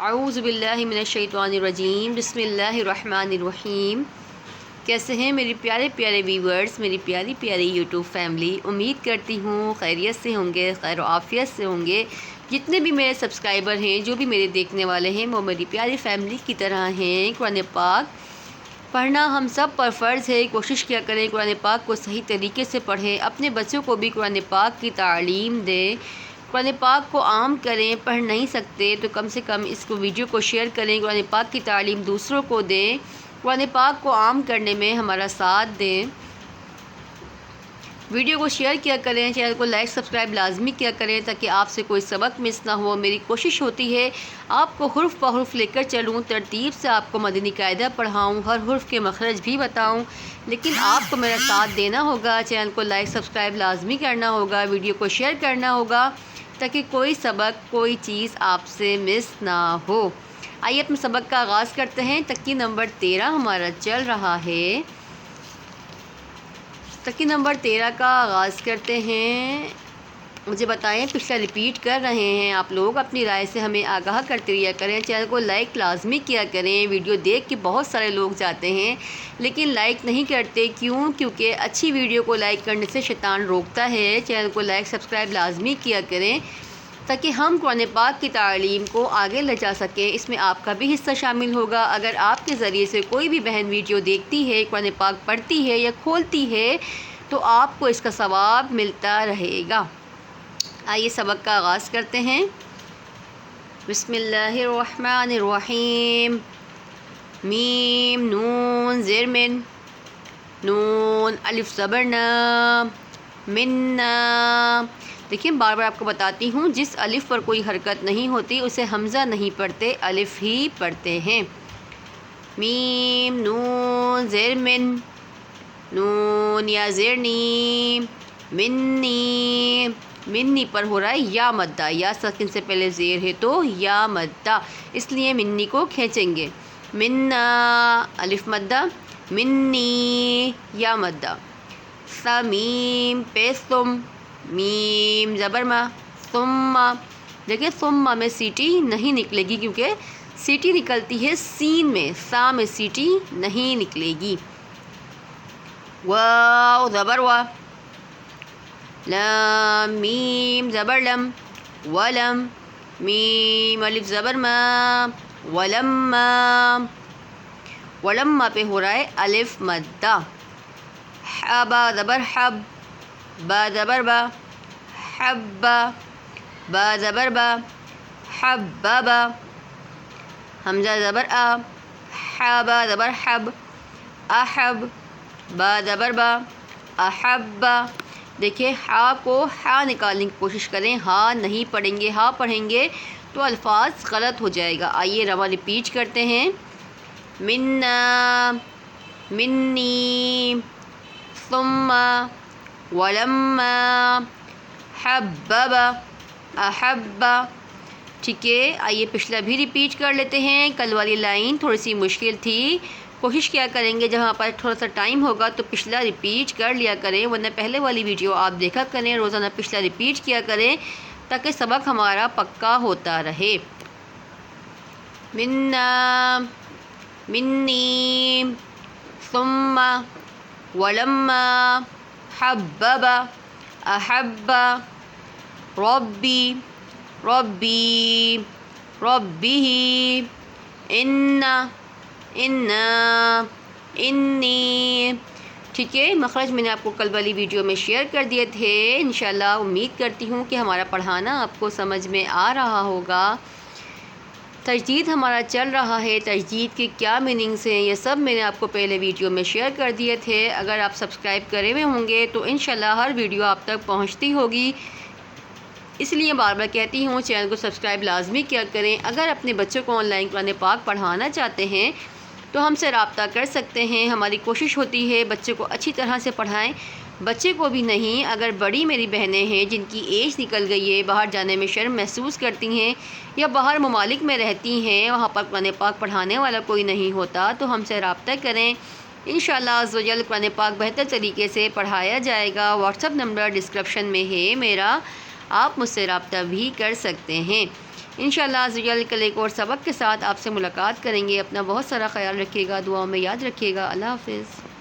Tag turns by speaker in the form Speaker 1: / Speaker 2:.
Speaker 1: اعوذ باللہ من الشیطان الرجیم بسم اللہ الرحمن الرحیم۔ کیسے ہیں میری پیارے پیارے ویورز، میری پیاری پیاری یوٹیوب فیملی؟ امید کرتی ہوں خیریت سے ہوں گے، خیر و عافیت سے ہوں گے۔ جتنے بھی میرے سبسکرائبر ہیں، جو بھی میرے دیکھنے والے ہیں، وہ میری پیاری فیملی کی طرح ہیں۔ قرآن پاک پڑھنا ہم سب پر فرض ہے۔ کوشش کیا کریں قرآن پاک کو صحیح طریقے سے پڑھیں، اپنے بچوں کو بھی قرآن پاک کی تعلیم دیں، قرآن پاک کو عام کریں۔ پڑھ نہیں سکتے تو کم سے کم اس کو ویڈیو کو شیئر کریں، قرآن پاک کی تعلیم دوسروں کو دیں، قرآن پاک کو عام کرنے میں ہمارا ساتھ دیں۔ ویڈیو کو شیئر کیا کریں، چینل کو لائک سبسکرائب لازمی کیا کریں تاکہ آپ سے کوئی سبق مس نہ ہو۔ میری کوشش ہوتی ہے آپ کو حرف بہ حرف لے کر چلوں، ترتیب سے آپ کو مدنی قاعدہ پڑھاؤں، ہر حرف کے مخرج بھی بتاؤں، لیکن آپ کو میرا ساتھ دینا ہوگا، چینل کو لائک سبسکرائب لازمی کرنا ہوگا، ویڈیو کو شیئر کرنا ہوگا تاکہ کوئی سبق کوئی چیز آپ سے مس نہ ہو۔ آئیے اپنے سبق کا آغاز کرتے ہیں۔ تکی نمبر 13 ہمارا چل رہا ہے۔ تکی نمبر 13 کا آغاز کرتے ہیں۔ مجھے بتائیں، پچھلا ریپیٹ کر رہے ہیں آپ لوگ، اپنی رائے سے ہمیں آگاہ کرتے رہا کریں، چینل کو لائک لازمی کیا کریں۔ ویڈیو دیکھ کے بہت سارے لوگ جاتے ہیں لیکن لائک نہیں کرتے، کیوں؟ کیونکہ اچھی ویڈیو کو لائک کرنے سے شیطان روکتا ہے۔ چینل کو لائک سبسکرائب لازمی کیا کریں تاکہ ہم قرآن پاک کی تعلیم کو آگے لے جا سکیں۔ اس میں آپ کا بھی حصہ شامل ہوگا۔ اگر آپ کے ذریعے سے کوئی بھی بہن ویڈیو دیکھتی ہے، قرآن پاک پڑھتی ہے یا کھولتی ہے تو آپ کو اس کا ثواب ملتا رہے گا۔ آئیے سبق کا آغاز کرتے ہیں۔ بسم اللہ الرحمن الرحیم۔ میم نون زیر من، نون الف زبر نا، منا۔ دیکھیں، بار بار آپ کو بتاتی ہوں، جس الف پر کوئی حرکت نہیں ہوتی اسے حمزہ نہیں پڑھتے، الف ہی پڑھتے ہیں۔ میم نون زیر من، نون یا زیر نی، منی۔ منی پر ہو رہا ہے یا مدہ، یا ساکن سے پہلے زیر ہے تو یا مدہ، اس لیے منی کو کھینچیں گے۔ منا الف مدہ، منی یا مدہ۔ سمیم پیش تم، میم زبر ما، ثم۔ دیکھیں ثم میں سیٹی نہیں نکلے گی کیونکہ سیٹی نکلتی ہے سین میں، سا میں سیٹی نہیں نکلے گی۔ واو زبر وا، لام میم زبر لم، ولم۔ میم الف زبر ما، ولما۔ ولما پہ ہو رہا ہے الف مدہ۔ حبا زبر حب، با زبر با، حبا۔ با زبر با، حببا۔ حمزہ زبر آ، حبا زبر حب، احب۔ با زبر با، احبا۔ دیکھیں ہا کو ہا نکالنے کی کوشش کریں، ہا نہیں پڑھیں گے، ہا پڑھیں گے تو الفاظ غلط ہو جائے گا۔ آئیے رواں ریپیٹ کرتے ہیں۔ منا، منی، ثم، ولما، حبب، احب۔ ٹھیک ہے، آئیے پچھلا بھی ریپیٹ کر لیتے ہیں۔ کل والی لائن تھوڑی سی مشکل تھی، کوشش کیا کریں گے جہاں پر تھوڑا سا ٹائم ہوگا تو پچھلا ریپیٹ کر لیا کریں، ورنہ پہلے والی ویڈیو آپ دیکھا کریں، روزانہ پچھلا ریپیٹ کیا کریں تاکہ سبق ہمارا پکا ہوتا رہے۔ منا، منی، ثم، ولما، حبب، احب۔ ربی، ربی، ربی۔ انی۔ ٹھیک ہے، مخرج میں نے آپ کو کل والی ویڈیو میں شیئر کر دیے تھے۔ انشاءاللہ امید کرتی ہوں کہ ہمارا پڑھانا آپ کو سمجھ میں آ رہا ہوگا۔ تجدید ہمارا چل رہا ہے، تجدید کے کیا میننگس ہیں یہ سب میں نے آپ کو پہلے ویڈیو میں شیئر کر دیے تھے۔ اگر آپ سبسکرائب کرے ہوئے ہوں گے تو انشاءاللہ ہر ویڈیو آپ تک پہنچتی ہوگی، اس لیے بار بار کہتی ہوں چینل کو سبسکرائب لازمی کیا کریں۔ اگر اپنے بچوں کو آن لائن قرآن پاک پڑھانا چاہتے ہیں تو ہم سے رابطہ کر سکتے ہیں۔ ہماری کوشش ہوتی ہے بچے کو اچھی طرح سے پڑھائیں، بچے کو بھی نہیں، اگر بڑی میری بہنیں ہیں جن کی ایج نکل گئی ہے، باہر جانے میں شرم محسوس کرتی ہیں یا باہر ممالک میں رہتی ہیں، وہاں پر قرآن پاک پڑھانے والا کوئی نہیں ہوتا، تو ہم سے رابطہ کریں۔ انشاءاللہ عز و جل قرآن پاک بہتر طریقے سے پڑھایا جائے گا۔ واٹس ایپ نمبر ڈسکرپشن میں ہے میرا، آپ مجھ سے رابطہ بھی کر سکتے ہیں۔ انشاءاللہ عز و جل کل ایک اور سبق کے ساتھ آپ سے ملاقات کریں گے۔ اپنا بہت سارا خیال رکھیے گا، دعاؤں میں یاد رکھیے گا۔ اللہ حافظ۔